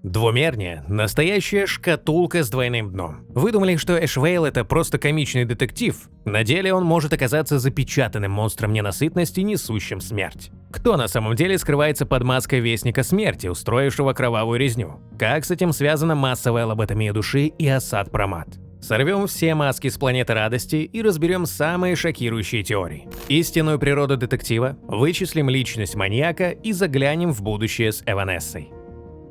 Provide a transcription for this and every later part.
Двумерня – настоящая шкатулка с двойным дном. Вы думали, что Эшвейл – это просто комичный детектив? На деле он может оказаться запечатанным монстром ненасытности, несущим смерть. Кто на самом деле скрывается под маской Вестника Смерти, устроившего кровавую резню? Как с этим связана массовая лоботомия души и осад-промат? Сорвем все маски с планеты радости и разберем самые шокирующие теории. Истинную природу детектива, вычислим личность маньяка и заглянем в будущее с Эванессой.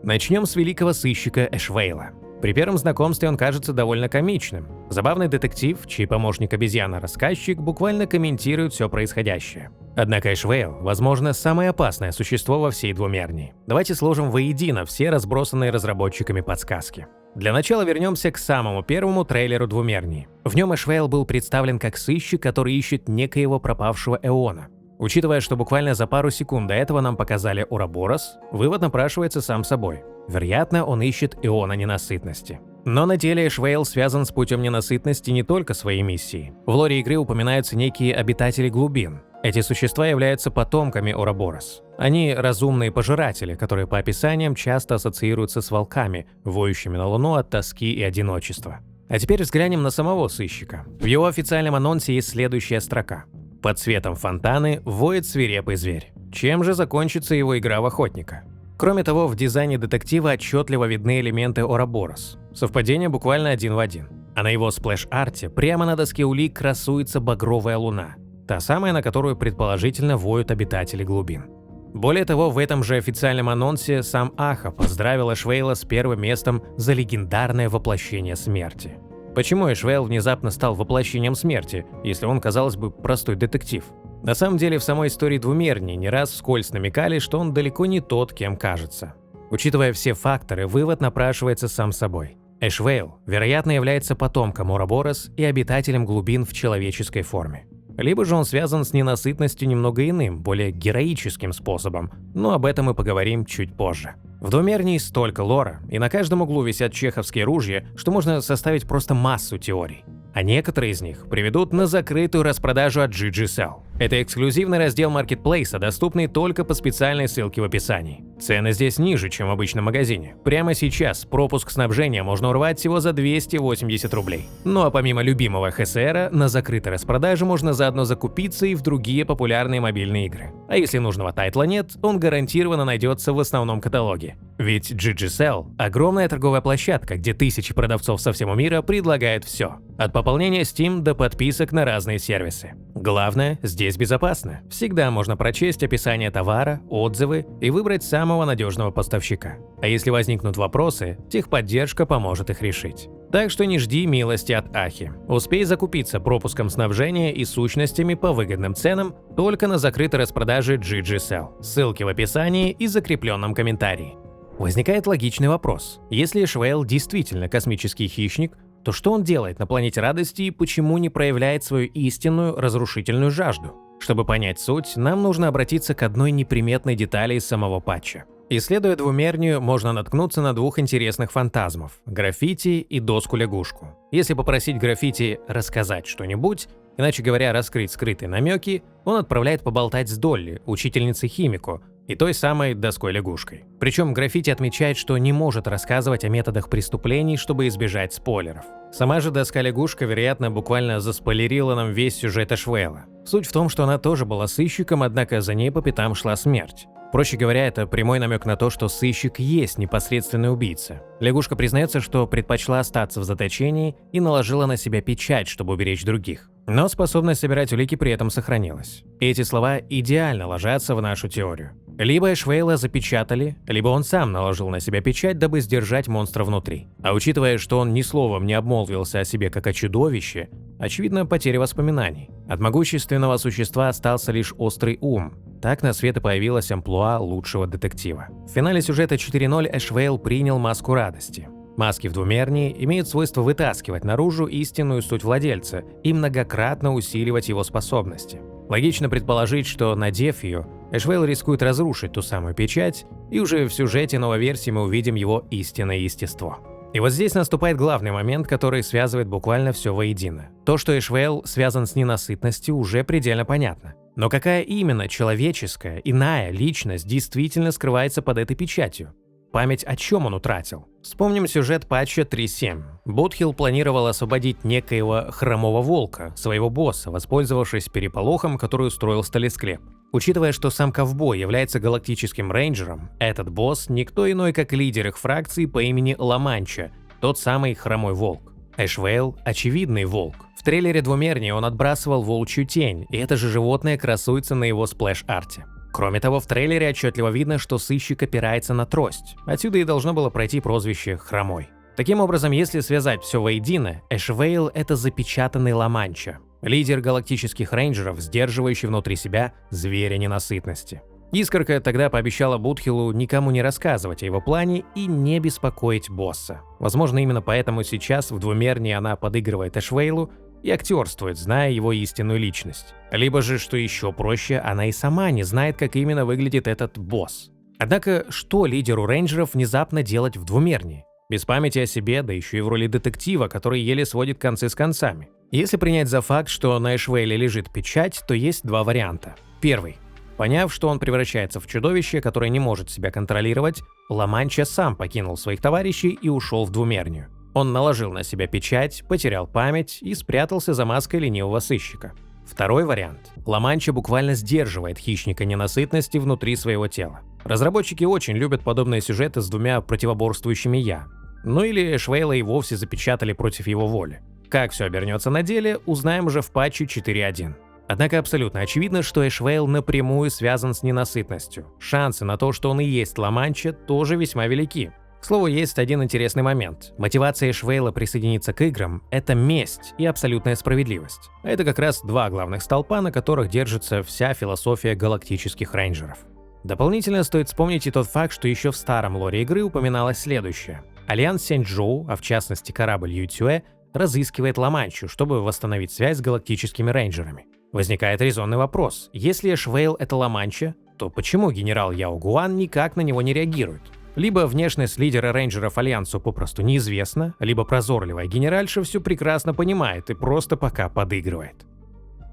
Начнем с великого сыщика Эшвейла. При первом знакомстве он кажется довольно комичным. Забавный детектив, чей помощник обезьяна-рассказчик буквально комментирует все происходящее. Однако Эшвейл, возможно, самое опасное существо во всей Двумернии. Давайте сложим воедино все разбросанные разработчиками подсказки. Для начала вернемся к самому первому трейлеру Двумернии. В нем Эшвейл был представлен как сыщик, который ищет некоего пропавшего Эона. Учитывая, что буквально за пару секунд до этого нам показали Ураборос, вывод напрашивается сам собой. Вероятно, он ищет Эона ненасытности. Но на деле Эшвейл связан с путем ненасытности не только своей миссией. В лоре игры упоминаются некие обитатели глубин. Эти существа являются потомками Ураборос. Они разумные пожиратели, которые по описаниям часто ассоциируются с волками, воющими на Луну от тоски и одиночества. А теперь взглянем на самого сыщика. В его официальном анонсе есть следующая строка. Под светом фонтаны воет свирепый зверь. Чем же закончится его игра в охотника? Кроме того, в дизайне детектива отчетливо видны элементы Ураборос. Совпадение буквально один в один. А на его сплэш-арте прямо на доске улик красуется багровая луна. Та самая, на которую предположительно воют обитатели глубин. Более того, в этом же официальном анонсе сам Аха поздравил Эшвейла с первым местом за легендарное воплощение смерти. Почему Эшвейл внезапно стал воплощением смерти, если он, казалось бы, простой детектив? На самом деле, в самой истории Двумернии не раз вскользь намекали, что он далеко не тот, кем кажется. Учитывая все факторы, вывод напрашивается сам собой. Эшвейл, вероятно, является потомком Ураборос и обитателем глубин в человеческой форме. Либо же он связан с ненасытностью немного иным, более героическим способом, но об этом мы поговорим чуть позже. В Двумернии столько лора, и на каждом углу висят чеховские ружья, что можно составить просто массу теорий. А некоторые из них приведут на закрытую распродажу от GG-Cell. Это эксклюзивный раздел маркетплейса, доступный только по специальной ссылке в описании. Цены здесь ниже, чем в обычном магазине. Прямо сейчас пропуск снабжения можно урвать всего за 280 рублей. Ну а помимо любимого ХСР, на закрытой распродаже можно заодно закупиться и в другие популярные мобильные игры. А если нужного тайтла нет, он гарантированно найдется в основном каталоге. Ведь GG-Cell – огромная торговая площадка, где тысячи продавцов со всего мира предлагают все. От пополнения Steam до подписок на разные сервисы. Главное, здесь безопасно. Всегда можно прочесть описание товара, отзывы и выбрать самого надежного поставщика. А если возникнут вопросы, техподдержка поможет их решить. Так что не жди милости от Ахи. Успей закупиться пропуском снабжения и сущностями по выгодным ценам только на закрытой распродаже GG-Cell. Ссылки в описании и закрепленном комментарии. Возникает логичный вопрос. Если Эшвейл действительно космический хищник, то что он делает на планете радости и почему не проявляет свою истинную разрушительную жажду? Чтобы понять суть, нам нужно обратиться к одной неприметной детали из самого патча. Исследуя Двумернию, можно наткнуться на двух интересных фантазмов – граффити и доску-лягушку. Если попросить граффити рассказать что-нибудь, иначе говоря, раскрыть скрытые намеки, он отправляет поболтать с Долли, учительницей-химику, и той самой доской-лягушкой. Причем граффити отмечает, что не может рассказывать о методах преступлений, чтобы избежать спойлеров. Сама же доска-лягушка, вероятно, буквально заспойлерила нам весь сюжет Эшвейла. Суть в том, что она тоже была сыщиком, однако за ней по пятам шла смерть. Проще говоря, это прямой намек на то, что сыщик есть непосредственный убийца. Лягушка признается, что предпочла остаться в заточении и наложила на себя печать, чтобы уберечь других. Но способность собирать улики при этом сохранилась. И эти слова идеально ложатся в нашу теорию. Либо Эшвейла запечатали, либо он сам наложил на себя печать, дабы сдержать монстра внутри. А учитывая, что он ни словом не обмолвился о себе как о чудовище, очевидно, потеря воспоминаний. От могущественного существа остался лишь острый ум. Так на свет и появилась амплуа лучшего детектива. В финале сюжета 4.0 Эшвейл принял маску радости. Маски в Двумернии имеют свойство вытаскивать наружу истинную суть владельца и многократно усиливать его способности. Логично предположить, что, надев ее, Эшвейл рискует разрушить ту самую печать, и уже в сюжете новой версии мы увидим его истинное естество. И вот здесь наступает главный момент, который связывает буквально все воедино. То, что Эшвейл связан с ненасытностью, уже предельно понятно. Но какая именно человеческая, иная личность действительно скрывается под этой печатью? память, о чем он утратил. Вспомним сюжет патча 3.7. Ботхилл планировал освободить некоего Хромого Волка, своего босса, воспользовавшись переполохом, который устроил Сталесклеп. Учитывая, что сам ковбой является галактическим рейнджером, этот босс никто иной, как лидер их фракции по имени Ла-Манча, тот самый Хромой Волк. Эшвейл – очевидный волк. В трейлере «Двумернии» он отбрасывал волчью тень, и это же животное красуется на его сплэш-арте. Кроме того, в трейлере отчетливо видно, что сыщик опирается на трость. Отсюда и должно было пройти прозвище «Хромой». Таким образом, если связать все воедино, Эшвейл – это запечатанный Ла-Манча, лидер галактических рейнджеров, сдерживающий внутри себя зверя ненасытности. Искорка тогда пообещала Ботхиллу никому не рассказывать о его плане и не беспокоить босса. Возможно, именно поэтому сейчас в «Двумернии» она подыгрывает Эшвейлу и актерствует, зная его истинную личность. Либо же, что еще проще, она и сама не знает, как именно выглядит этот босс. Однако, что лидеру рейнджеров внезапно делать в «Двумернии»? Без памяти о себе, да еще и в роли детектива, который еле сводит концы с концами. Если принять за факт, что на Эшвейле лежит печать, то есть два варианта. Первый. Поняв, что он превращается в чудовище, которое не может себя контролировать, Ла-Манча сам покинул своих товарищей и ушел в «Двумернюю». Он наложил на себя печать, потерял память и спрятался за маской ленивого сыщика. Второй вариант. Ла-Манча буквально сдерживает хищника ненасытности внутри своего тела. Разработчики очень любят подобные сюжеты с двумя противоборствующими «я». Ну или Эшвейла и вовсе запечатали против его воли. Как все обернется на деле, узнаем уже в патче 4.1. Однако абсолютно очевидно, что Эшвейл напрямую связан с ненасытностью. Шансы на то, что он и есть Ла-Манча, тоже весьма велики. К слову, есть один интересный момент. Мотивация Эшвейла присоединиться к играм – это месть и абсолютная справедливость. А это как раз два главных столпа, на которых держится вся философия галактических рейнджеров. Дополнительно стоит вспомнить и тот факт, что еще в старом лоре игры упоминалось следующее. Альянс Сянь-Джоу, а в частности корабль Ютюэ, разыскивает Ла-Манчу, чтобы восстановить связь с галактическими рейнджерами. Возникает резонный вопрос. Если Эшвейл – это Ла-Манча, то почему генерал Яо Гуан никак на него не реагирует? Либо внешность лидера рейнджеров Альянсу попросту неизвестна, либо прозорливая генеральша все прекрасно понимает и просто пока подыгрывает.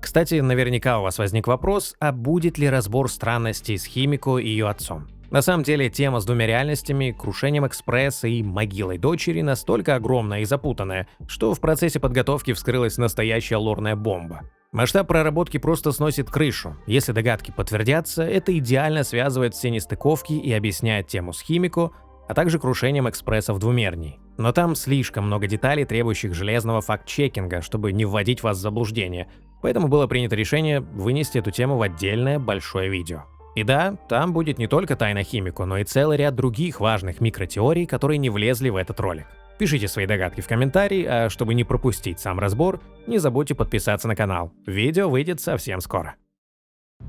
Кстати, наверняка у вас возник вопрос, а будет ли разбор странностей с Химико и ее отцом? На самом деле, тема с двумя реальностями, крушением Экспресса и могилой дочери настолько огромная и запутанная, что в процессе подготовки вскрылась настоящая лорная бомба. Масштаб проработки просто сносит крышу. Если догадки подтвердятся, это идеально связывает все нестыковки и объясняет тему с Химико, а также крушением Экспресса в «Двумерней». Но там слишком много деталей, требующих железного факт-чекинга, чтобы не вводить вас в заблуждение, поэтому было принято решение вынести эту тему в отдельное большое видео. И да, там будет не только тайна Химико, но и целый ряд других важных микротеорий, которые не влезли в этот ролик. Пишите свои догадки в комментарии, а чтобы не пропустить сам разбор, не забудьте подписаться на канал. Видео выйдет совсем скоро.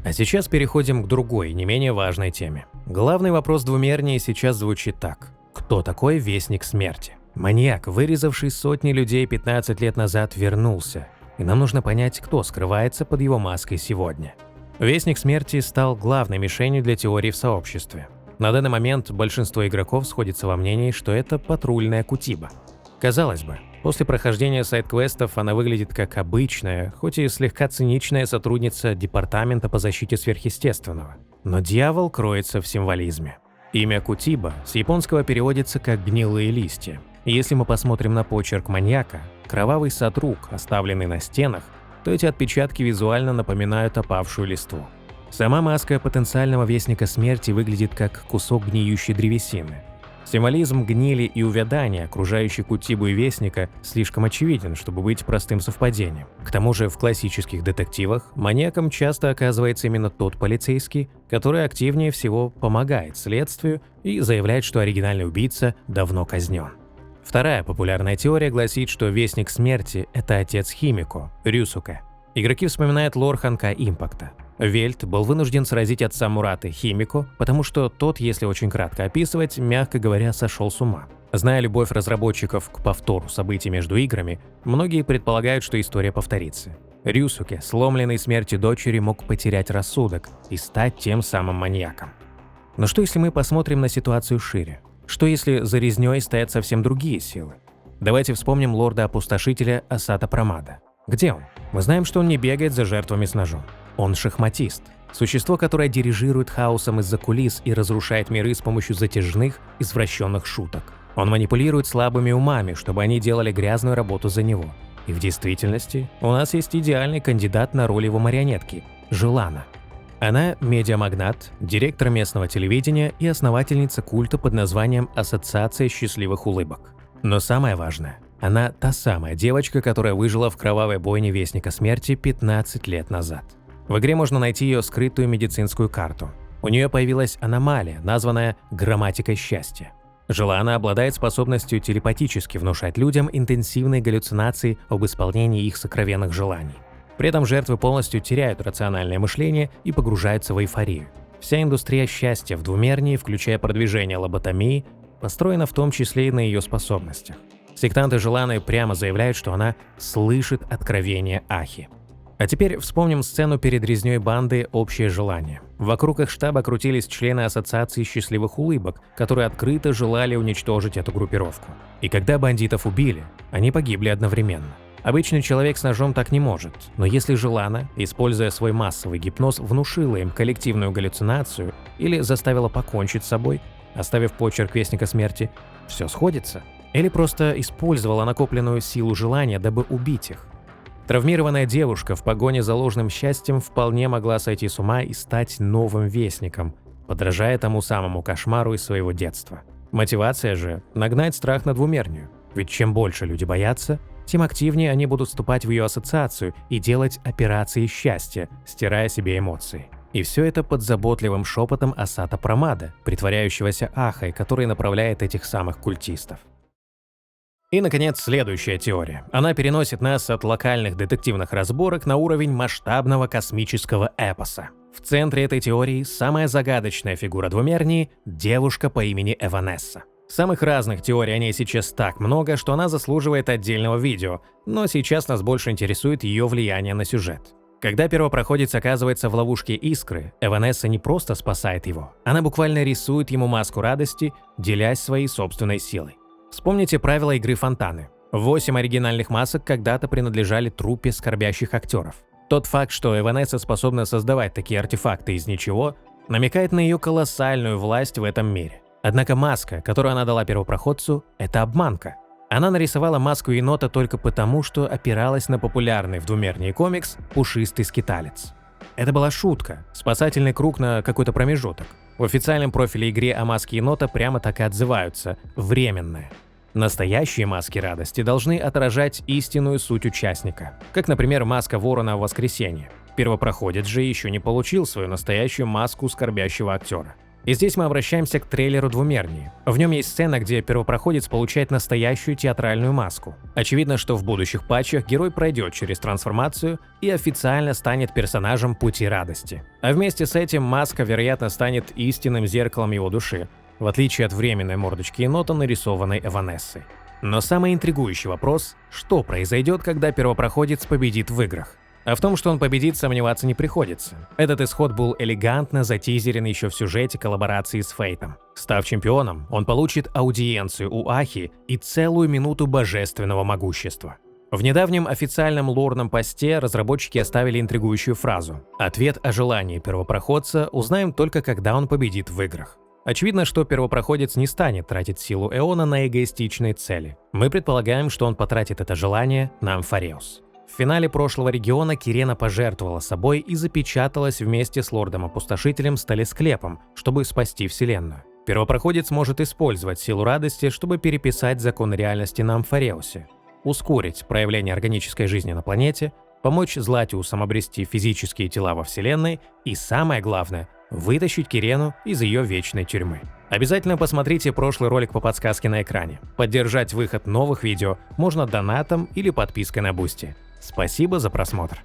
А сейчас переходим к другой, не менее важной теме. Главный вопрос «Двумернии» сейчас звучит так. Кто такой Вестник Смерти? Маньяк, вырезавший сотни людей 15 лет назад, вернулся. И нам нужно понять, кто скрывается под его маской сегодня. Вестник Смерти стал главной мишенью для теории в сообществе. На данный момент большинство игроков сходится во мнении, что это патрульная Кутиба. Казалось бы, после прохождения сайд-квестов она выглядит как обычная, хоть и слегка циничная сотрудница Департамента по защите сверхъестественного. Но дьявол кроется в символизме. Имя Кутиба с японского переводится как «гнилые листья». И если мы посмотрим на почерк маньяка, кровавый сатрук, оставленный на стенах, то эти отпечатки визуально напоминают опавшую листву. Сама маска потенциального Вестника Смерти выглядит как кусок гниющей древесины. Символизм гнили и увядания, окружающий Кутибу и Вестника, слишком очевиден, чтобы быть простым совпадением. К тому же в классических детективах маньяком часто оказывается именно тот полицейский, который активнее всего помогает следствию и заявляет, что оригинальный убийца давно казнен. Вторая популярная теория гласит, что Вестник Смерти – это отец Химико, Рюсуке. Игроки вспоминают лор Ханка Импакта. Вельт был вынужден сразить отца Мураты Химико, потому что тот, если очень кратко описывать, мягко говоря, сошел с ума. Зная любовь разработчиков к повтору событий между играми, многие предполагают, что история повторится. Рюсуке, сломленный смертью дочери, мог потерять рассудок и стать тем самым маньяком. Но что если мы посмотрим на ситуацию шире? Что если за резнёй стоят совсем другие силы? Давайте вспомним лорда-опустошителя Асата Прамада. Где он? Мы знаем, что он не бегает за жертвами с ножом. Он шахматист. Существо, которое дирижирует хаосом из-за кулис и разрушает миры с помощью затяжных, извращенных шуток. Он манипулирует слабыми умами, чтобы они делали грязную работу за него. И в действительности у нас есть идеальный кандидат на роль его марионетки – Желана. Она – медиамагнат, директор местного телевидения и основательница культа под названием «Ассоциация счастливых улыбок». Но самое важное – она та самая девочка, которая выжила в кровавой бойне Вестника Смерти 15 лет назад. В игре можно найти ее скрытую медицинскую карту. У нее появилась аномалия, названная грамматикой счастья. Желана обладает способностью телепатически внушать людям интенсивные галлюцинации об исполнении их сокровенных желаний. При этом жертвы полностью теряют рациональное мышление и погружаются в эйфорию. Вся индустрия счастья в Двумернии, включая продвижение лоботомии, построена в том числе и на ее способностях. Сектанты Желаны прямо заявляют, что она слышит откровения Ахи. А теперь вспомним сцену перед резнёй банды «Общее желание». Вокруг их штаба крутились члены Ассоциации счастливых улыбок, которые открыто желали уничтожить эту группировку. И когда бандитов убили, они погибли одновременно. Обычный человек с ножом так не может, но если Желана, используя свой массовый гипноз, внушила им коллективную галлюцинацию или заставила покончить с собой, оставив почерк Вестника Смерти, все сходится. Или просто использовала накопленную силу желания, дабы убить их. Травмированная девушка в погоне за ложным счастьем вполне могла сойти с ума и стать новым Вестником, подражая тому самому кошмару из своего детства. Мотивация же – нагнать страх на Двумернюю. Ведь чем больше люди боятся, тем активнее они будут вступать в ее ассоциацию и делать операции счастья, стирая себе эмоции. И все это под заботливым шепотом Асата Прамада, притворяющегося Ахой, который направляет этих самых культистов. И, наконец, следующая теория. Она переносит нас от локальных детективных разборок на уровень масштабного космического эпоса. В центре этой теории самая загадочная фигура Двумернии – девушка по имени Эванесса. Самых разных теорий о ней сейчас так много, что она заслуживает отдельного видео, но сейчас нас больше интересует ее влияние на сюжет. Когда первопроходец оказывается в ловушке Искры, Эванесса не просто спасает его, она буквально рисует ему маску радости, делясь своей собственной силой. Вспомните правила игры Фонтаны. 8 оригинальных масок когда-то принадлежали труппе скорбящих актеров. Тот факт, что Эванесса способна создавать такие артефакты из ничего, намекает на ее колоссальную власть в этом мире. Однако маска, которую она дала первопроходцу, это обманка. Она нарисовала маску енота только потому, что опиралась на популярный в Двумернии комикс «Пушистый скиталец». Это была шутка, спасательный круг на какой-то промежуток. В официальном профиле игры о маске енота прямо так и отзываются – временная. Настоящие маски радости должны отражать истинную суть участника, как, например, маска ворона в воскресенье. Первопроходец же еще не получил свою настоящую маску скорбящего актера. И здесь мы обращаемся к трейлеру Двумернии. В нем есть сцена, где первопроходец получает настоящую театральную маску. Очевидно, что в будущих патчах герой пройдет через трансформацию и официально станет персонажем Пути Радости. А вместе с этим маска, вероятно, станет истинным зеркалом его души, в отличие от временной мордочки енота, нарисованной Эванессой. Но самый интригующий вопрос – что произойдет, когда первопроходец победит в играх? А в том, что он победит, сомневаться не приходится. Этот исход был элегантно затизерен еще в сюжете коллаборации с Фейтом. Став чемпионом, он получит аудиенцию у Ахи и целую минуту божественного могущества. В недавнем официальном лорном посте разработчики оставили интригующую фразу: «Ответ о желании первопроходца узнаем только когда он победит в играх». Очевидно, что первопроходец не станет тратить силу Эона на эгоистичные цели. Мы предполагаем, что он потратит это желание на Амфареус. В финале прошлого региона Кирена пожертвовала собой и запечаталась вместе с лордом-опустошителем Сталесклепом, чтобы спасти Вселенную. Первопроходец может использовать силу радости, чтобы переписать законы реальности на Амфареусе, ускорить проявление органической жизни на планете, помочь Златиусам обрести физические тела во Вселенной и, самое главное, вытащить Кирену из ее вечной тюрьмы. Обязательно посмотрите прошлый ролик по подсказке на экране. Поддержать выход новых видео можно донатом или подпиской на Бусти. Спасибо за просмотр.